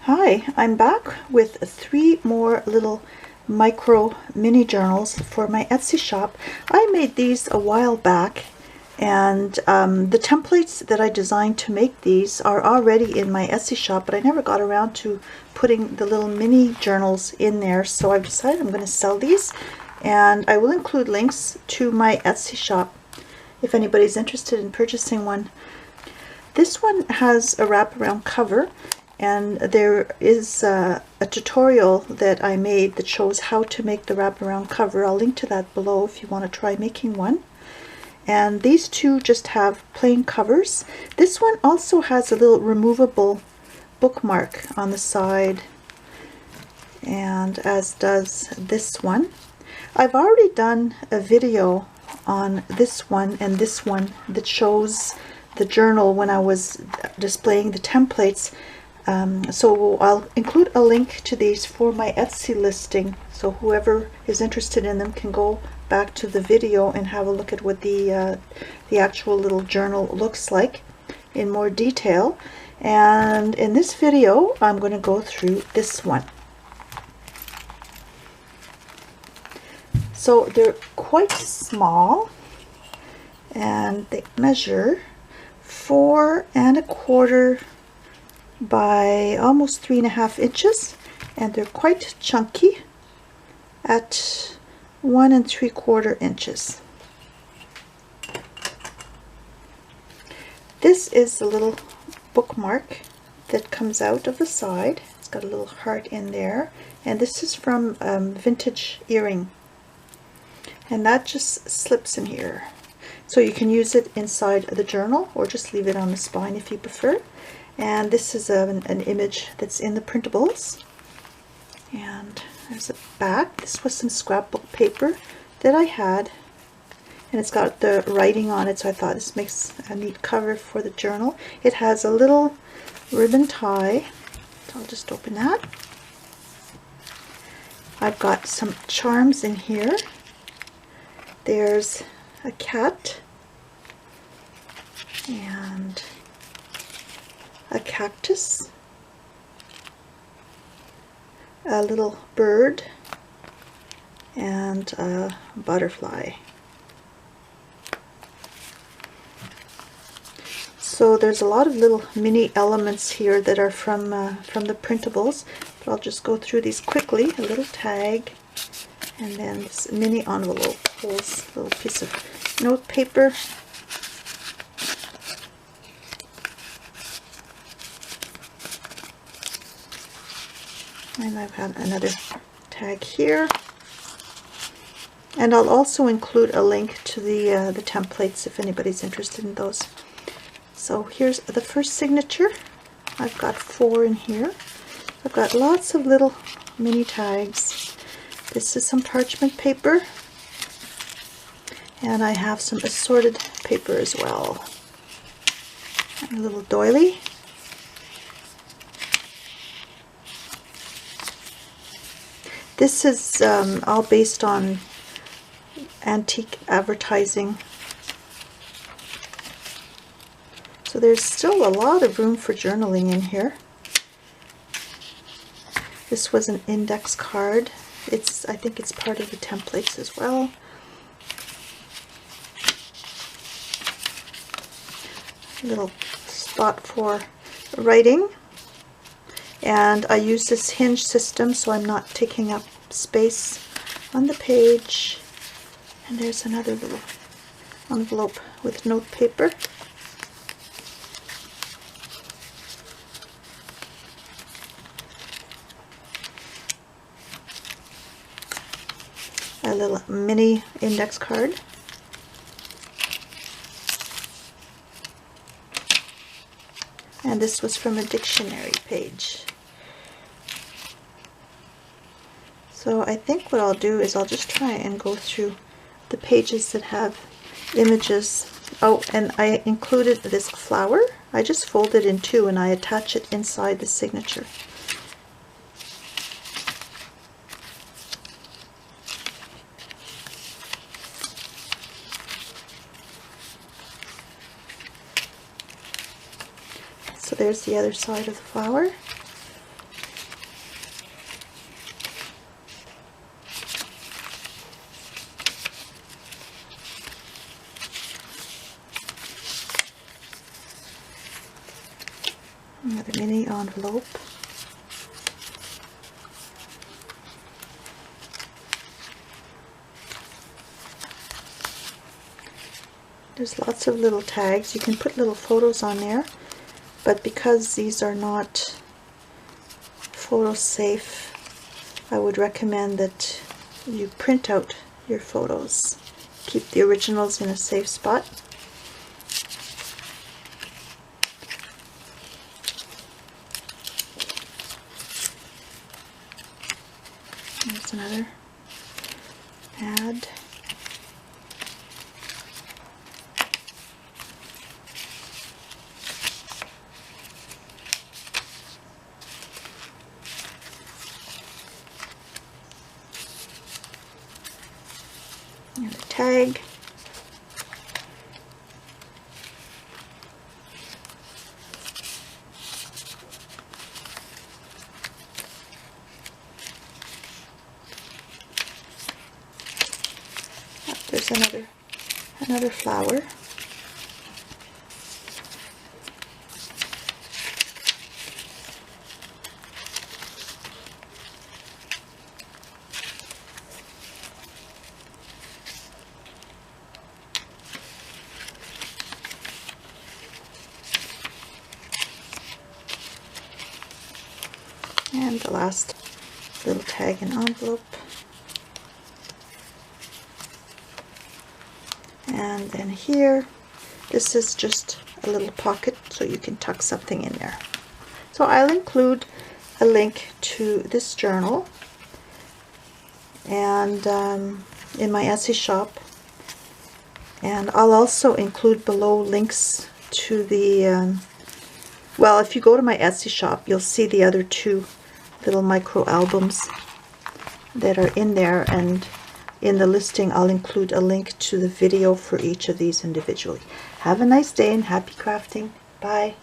Hi, I'm back with 3 more little micro mini journals for my Etsy shop. I made these a while back, and the templates that I designed to make these are already in my Etsy shop, but I never got around to putting the little mini journals in there, so I've decided I'm going to sell these, and I will include links to my Etsy shop if anybody's interested in purchasing one. This one has a wraparound cover, and there is a tutorial that I made that shows how to make the wraparound cover. I'll link to that below if you want to try making one. And these two just have plain covers. This one also has a little removable bookmark on the side, and as does this one. I've already done a video on this one and this one that shows the journal when I was displaying the templates. So I'll include a link to these for my Etsy listing, so whoever is interested in them can go back to the video and have a look at what the actual little journal looks like in more detail. And in this video I'm going to go through this one. So they're quite small, and they measure 4 1/4 by almost 3.5 inches, and they're quite chunky at 1 3/4 inches. This is a little bookmark that comes out of the side. It's got a little heart in there, and this is from Vintage Earring, and that just slips in here. So you can use it inside the journal or just leave it on the spine if you prefer. And this is an image that's in the printables. And there's a back. This was some scrapbook paper that I had, and it's got the writing on it, so I thought this makes a neat cover for the journal. It has a little ribbon tie, so I'll just open that. I've got some charms in here. There's a cat and a cactus, a little bird, and a butterfly. So there's a lot of little mini elements here that are from the printables, but I'll just go through these quickly. A little tag, and then this mini envelope holds a little piece of note paper. And I've got another tag here, and I'll also include a link to the templates if anybody's interested in those. So here's the first signature. I've got 4 in here. I've got lots of little mini tags. This is some parchment paper, and I have some assorted paper as well. And a little doily. This is all based on antique advertising. So there's still a lot of room for journaling in here. This was an index card. I think it's part of the templates as well. A little spot for writing. And I use this hinge system, so I'm not taking up space on the page. And there's another little envelope with note paper. A little mini index card. And this was from a dictionary page. So I think what I'll do is I'll just try and go through the pages that have images. Oh, and I included this flower. I just fold it in 2 and I attach it inside the signature. So there's the other side of the flower. Another mini envelope. There's lots of little tags. You can put little photos on there, but because these are not photo safe, I would recommend that you print out your photos. Keep the originals in a safe spot. There's another pad. And a tag. Oh, there's another flower. And the last little tag and envelope. And then here, this is just a little pocket so you can tuck something in there. So I'll include a link to this journal and in my Etsy shop, and I'll also include below links to the well, if you go to my Etsy shop, you'll see the other two little micro albums that are in there, and in the listing I'll include a link to the video for each of these individually. Have a nice day and happy crafting. Bye.